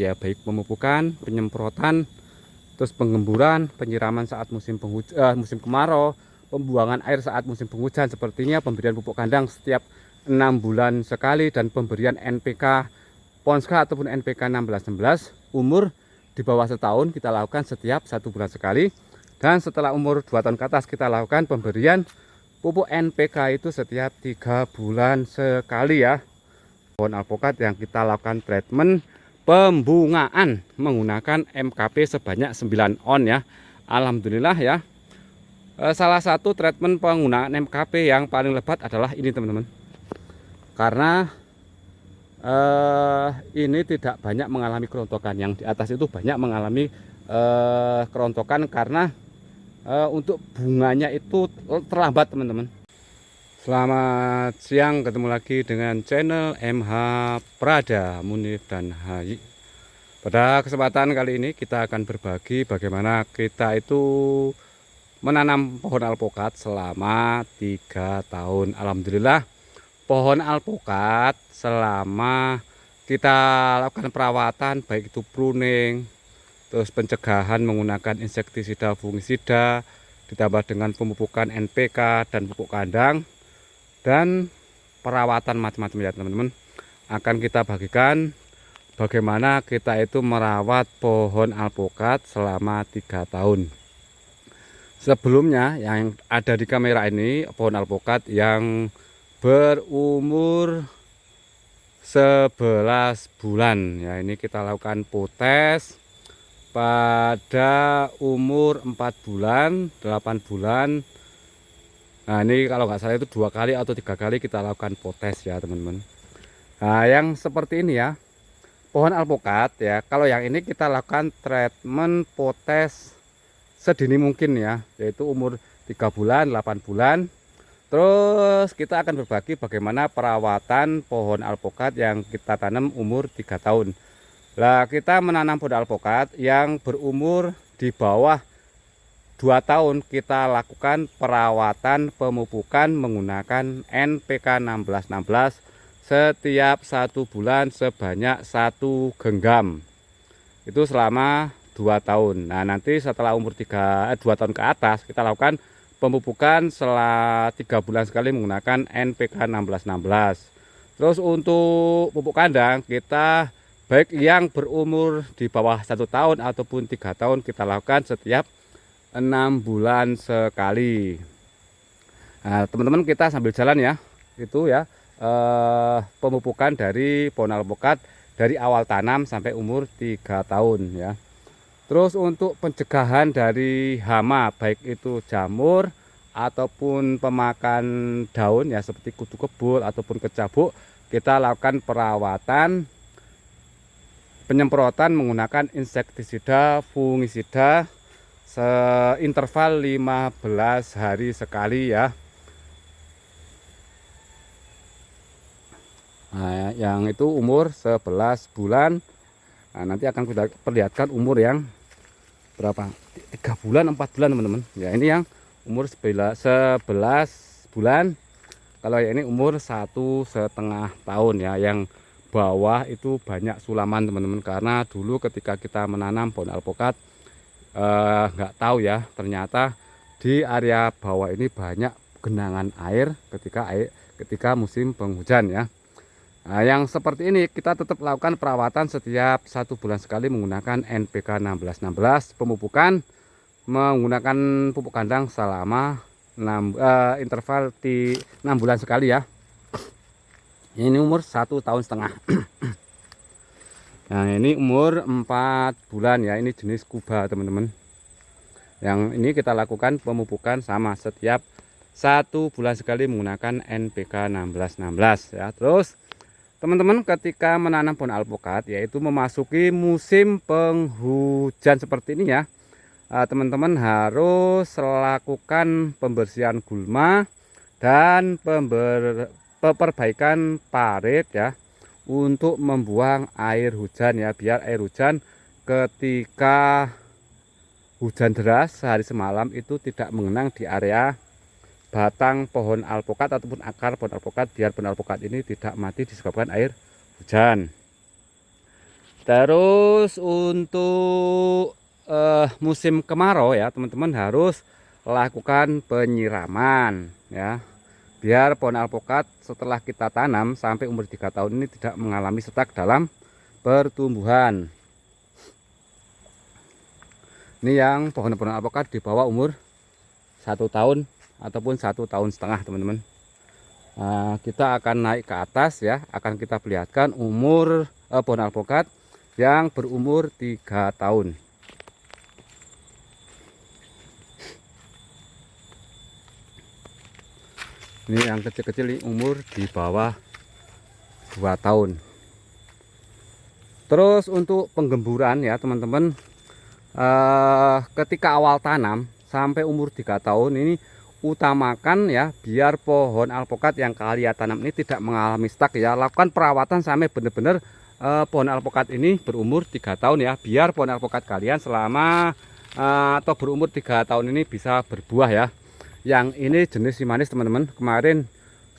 ya, baik pemupukan, penyemprotan, terus pengemburan, penyiraman saat musim kemarau, pembuangan air saat musim penghujan, sepertinya pemberian pupuk kandang setiap 6 bulan sekali, dan pemberian NPK Ponska ataupun NPK 1616 umur di bawah setahun kita lakukan setiap 1 bulan sekali, dan setelah umur 2 tahun ke atas kita lakukan pemberian pupuk NPK itu setiap 3 bulan sekali ya. Pohon alpukat yang kita lakukan treatment pembungaan menggunakan MKP sebanyak 9 on ya. Alhamdulillah ya. Salah satu treatment penggunaan MKP yang paling lebat adalah ini teman-teman. Karena ini tidak banyak mengalami kerontokan. Yang di atas itu banyak mengalami kerontokan karena untuk bunganya itu terlambat teman-teman. Selamat siang, ketemu lagi dengan channel MH Prada Munif dan Hayi. Pada kesempatan kali ini kita akan berbagi bagaimana kita itu menanam pohon alpukat selama 3 tahun. Alhamdulillah pohon alpukat selama kita lakukan perawatan baik itu pruning, terus pencegahan menggunakan insektisida, fungisida, ditambah dengan pemupukan NPK dan pupuk kandang, dan perawatan macam-macam ya teman-teman, akan kita bagikan bagaimana kita itu merawat pohon alpukat selama 3 tahun. Sebelumnya yang ada di kamera ini pohon alpukat yang berumur 11 bulan ya, ini kita lakukan potes pada umur 4 bulan, 8 bulan. Nah ini kalau nggak salah itu 2 kali atau 3 kali kita lakukan potes ya teman-teman. Nah yang seperti ini ya, pohon alpukat ya, kalau yang ini kita lakukan treatment potes sedini mungkin ya, yaitu umur 3 bulan, 8 bulan. Terus kita akan berbagi bagaimana perawatan pohon alpukat yang kita tanam umur 3 tahun. Nah kita menanam pohon alpukat yang berumur di bawah 2 tahun, kita lakukan perawatan pemupukan menggunakan NPK 1616 setiap 1 bulan sebanyak 1 genggam. Itu selama 2 tahun. Nah nanti setelah umur 2 tahun ke atas kita lakukan pemupukan setelah 3 bulan sekali menggunakan NPK 1616. Terus untuk pupuk kandang kita baik yang berumur di bawah 1 tahun ataupun 3 tahun kita lakukan setiap 6 bulan sekali. Nah teman-teman, kita sambil jalan ya, itu ya pemupukan dari pohon alpukat dari awal tanam sampai umur 3 tahun ya. Terus untuk pencegahan dari hama baik itu jamur ataupun pemakan daun ya seperti kutu kebul ataupun kecabuk, kita lakukan perawatan penyemprotan menggunakan insektisida, fungisida seinterval 15 hari sekali ya. Nah, yang itu umur 11 bulan. Nah, nanti akan kita perlihatkan umur yang berapa, 3 bulan 4 bulan teman-teman ya. Ini yang umur 11 bulan. Kalau ini umur 1,5 tahun ya. Yang bawah itu banyak sulaman teman-teman, karena dulu ketika kita menanam pohon alpukat nggak tahu ya, ternyata di area bawah ini banyak genangan air ketika musim penghujan ya. Nah, yang seperti ini kita tetap lakukan perawatan setiap 1 bulan sekali menggunakan NPK 1616, pemupukan menggunakan pupuk kandang selama interval 6 bulan sekali ya. Ini umur 1,5 tahun. Nah ini umur 4 bulan ya, ini jenis kuba teman-teman. Yang ini kita lakukan pemupukan sama setiap 1 bulan sekali menggunakan NPK 1616 ya. Terus teman-teman ketika menanam pohon alpukat yaitu memasuki musim penghujan seperti ini ya, teman-teman harus lakukan pembersihan gulma dan perbaikan parit ya, untuk membuang air hujan ya, biar air hujan ketika hujan deras sehari semalam itu tidak mengenang di area batang pohon alpukat ataupun akar pohon alpukat, biar pohon alpukat ini tidak mati disebabkan air hujan. Terus untuk musim kemarau ya teman-teman harus lakukan penyiraman ya, biar pohon alpukat setelah kita tanam sampai umur 3 tahun ini tidak mengalami stuck dalam pertumbuhan. Ini yang pohon-pohon alpukat di bawah umur 1 tahun ataupun 1,5 tahun teman-teman. Nah, kita akan naik ke atas ya, akan kita perlihatkan umur pohon alpukat yang berumur 3 tahun. Ini yang kecil-kecil ini umur di bawah 2 tahun. Terus untuk penggemburan ya teman-teman, ketika awal tanam sampai umur 3 tahun ini utamakan ya, biar pohon alpukat yang kalian tanam ini tidak mengalami stuck ya. Lakukan perawatan sampai benar-benar pohon alpukat ini berumur 3 tahun ya, biar pohon alpukat kalian selama atau berumur 3 tahun ini bisa berbuah ya. Yang ini jenis si manis teman-teman, kemarin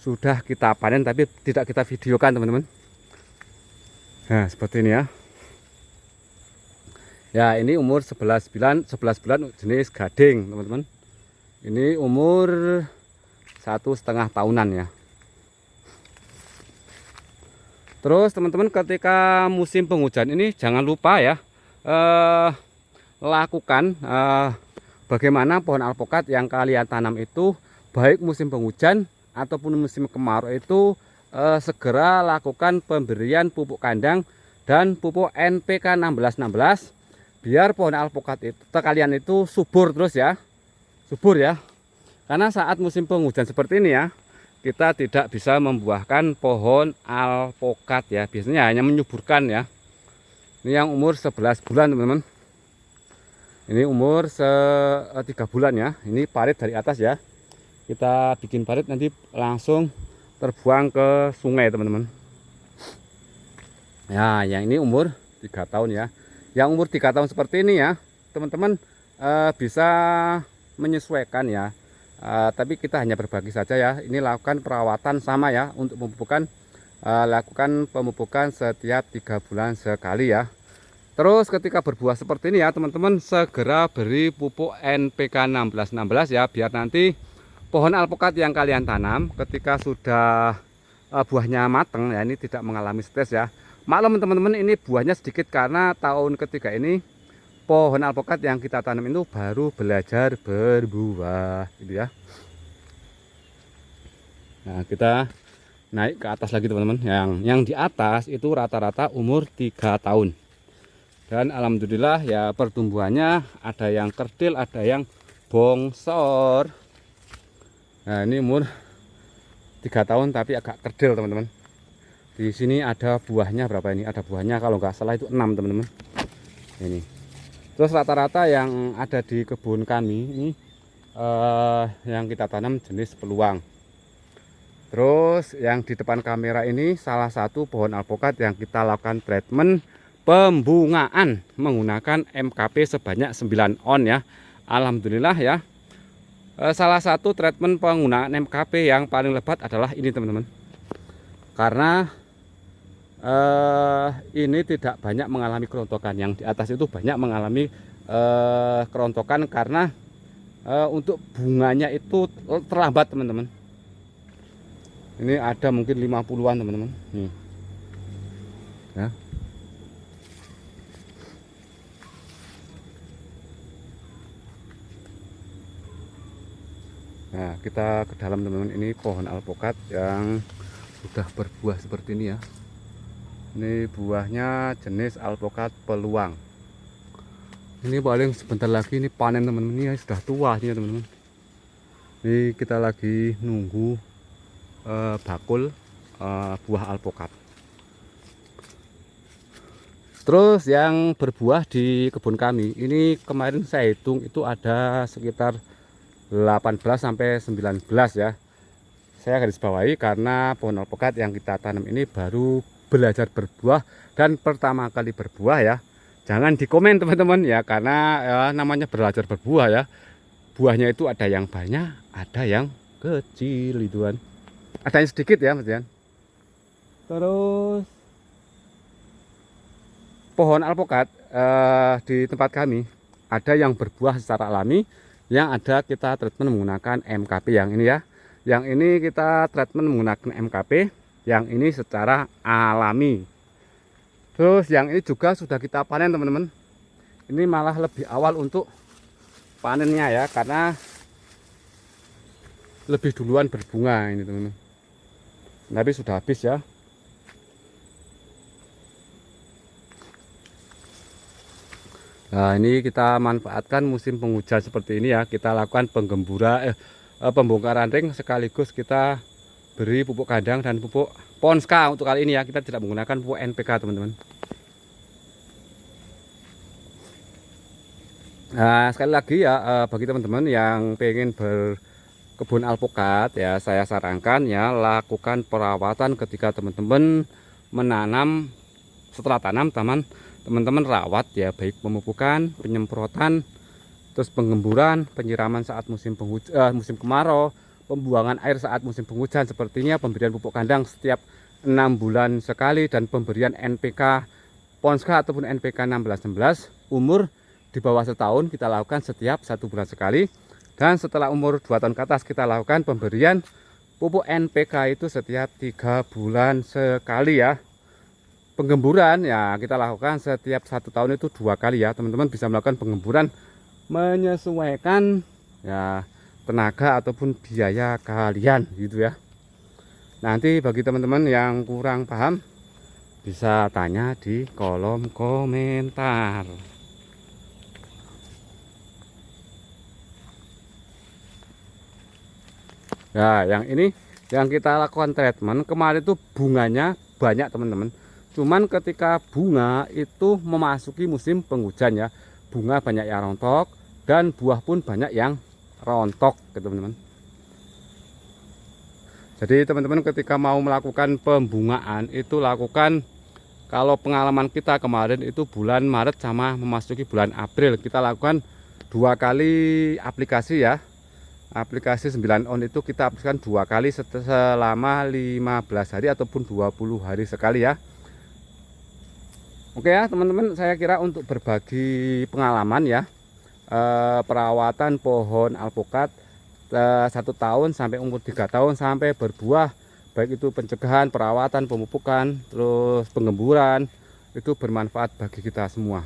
sudah kita panen tapi tidak kita videokan teman-teman. Nah seperti ini ya. Ya ini umur 11 bulan jenis gading teman-teman. Ini umur 1,5 tahunan ya. Terus teman-teman ketika musim penghujan ini jangan lupa ya, lakukan bagaimana pohon alpukat yang kalian tanam itu baik musim penghujan ataupun musim kemarau itu segera lakukan pemberian pupuk kandang dan pupuk NPK 1616 biar pohon alpukat itu kalian itu subur terus ya, subur ya. Karena saat musim penghujan seperti ini ya, kita tidak bisa membuahkan pohon alpukat ya, biasanya hanya menyuburkan ya. Ini yang umur 11 bulan teman-teman. Ini umur 3 bulan ya. Ini parit dari atas ya. Kita bikin parit nanti langsung terbuang ke sungai teman-teman. Ya, yang ini umur 3 tahun ya. Yang umur 3 tahun seperti ini ya, teman-teman bisa menyesuaikan ya. Tapi kita hanya berbagi saja ya. Ini lakukan perawatan sama ya untuk pemupukan. Lakukan pemupukan setiap 3 bulan sekali ya. Terus ketika berbuah seperti ini ya teman-teman, segera beri pupuk NPK 1616 ya, biar nanti pohon alpukat yang kalian tanam ketika sudah buahnya matang ya, ini tidak mengalami stres ya. Maklum teman-teman, ini buahnya sedikit karena tahun ketiga ini pohon alpukat yang kita tanam itu baru belajar berbuah gitu ya. Nah kita naik ke atas lagi teman-teman, yang di atas itu rata-rata umur 3 tahun. Dan alhamdulillah ya pertumbuhannya ada yang kerdil, ada yang bongsor. Nah ini umur 3 tahun tapi agak kerdil teman-teman. Di sini ada buahnya berapa ini? Ada buahnya kalau nggak salah itu 6 teman-teman. Ini. Terus rata-rata yang ada di kebun kami ini yang kita tanam jenis peluang. Terus yang di depan kamera ini salah satu pohon alpukat yang kita lakukan treatment pembungaan menggunakan MKP sebanyak 9 on ya. Alhamdulillah ya. Salah satu treatment penggunaan MKP yang paling lebat adalah ini teman-teman. Karena ini tidak banyak mengalami kerontokan. Yang di atas itu banyak mengalami kerontokan karena untuk bunganya itu terlambat teman-teman. Ini ada mungkin 50-an teman-teman. Ya. Nah kita ke dalam teman-teman, ini pohon alpukat yang sudah berbuah seperti ini ya. Ini buahnya jenis alpukat peluang. Ini paling sebentar lagi ini panen teman-teman, ini sudah tua ini teman-teman. Ini kita lagi nunggu bakul buah alpukat. Terus yang berbuah di kebun kami ini kemarin saya hitung itu ada sekitar 18 sampai 19 ya. Saya garis bawahi karena pohon alpukat yang kita tanam ini baru belajar berbuah dan pertama kali berbuah ya. Jangan dikomen teman-teman ya, karena ya, namanya belajar berbuah ya. Buahnya itu ada yang banyak, ada yang kecil ituan. Ada yang sedikit ya Mas Jan. Terus pohon alpukat di tempat kami ada yang berbuah secara alami, yang ada kita treatment menggunakan MKP yang ini ya. Yang ini kita treatment menggunakan MKP, yang ini secara alami. Terus yang ini juga sudah kita panen teman-teman. Ini malah lebih awal untuk panennya ya, karena lebih duluan berbunga ini teman-teman. Tapi sudah habis ya. Nah, ini kita manfaatkan musim penghujan seperti ini ya. Kita lakukan pembongkaran ring, sekaligus kita beri pupuk kandang dan pupuk Ponska untuk kali ini ya. Kita tidak menggunakan pupuk NPK teman-teman. Nah, sekali lagi ya, bagi teman-teman yang pengen berkebun alpukat ya, saya sarankan ya lakukan perawatan ketika teman-teman menanam. Setelah tanam teman-teman rawat ya, baik pemupukan, penyemprotan, terus penggemburan, penyiraman saat musim kemarau, pembuangan air saat musim penghujan, sepertinya pemberian pupuk kandang setiap 6 bulan sekali, dan pemberian NPK Ponska ataupun NPK 1616 umur di bawah setahun kita lakukan setiap 1 bulan sekali, dan setelah umur 2 tahun ke atas kita lakukan pemberian pupuk NPK itu setiap 3 bulan sekali ya. Penggemburan ya kita lakukan setiap 1 tahun itu 2 kali ya. Teman-teman bisa melakukan penggemburan menyesuaikan ya tenaga ataupun biaya kalian gitu ya. Nanti bagi teman-teman yang kurang paham bisa tanya di kolom komentar. Ya, yang ini yang kita lakukan treatment kemarin itu bunganya banyak teman-teman. Cuman ketika bunga itu memasuki musim penghujan ya, bunga banyak yang rontok dan buah pun banyak yang rontok gitu teman-teman. Jadi teman-teman ketika mau melakukan pembungaan itu lakukan, kalau pengalaman kita kemarin itu bulan Maret sama memasuki bulan April, kita lakukan 2 kali aplikasi ya. Aplikasi 9 on itu kita aplikasikan 2 kali selama 15 hari ataupun 20 hari sekali ya. Oke ya teman-teman, saya kira untuk berbagi pengalaman ya, perawatan pohon alpukat 1 tahun sampai umur 3 tahun sampai berbuah, baik itu pencegahan, perawatan, pemupukan, terus penggemburan, itu bermanfaat bagi kita semua.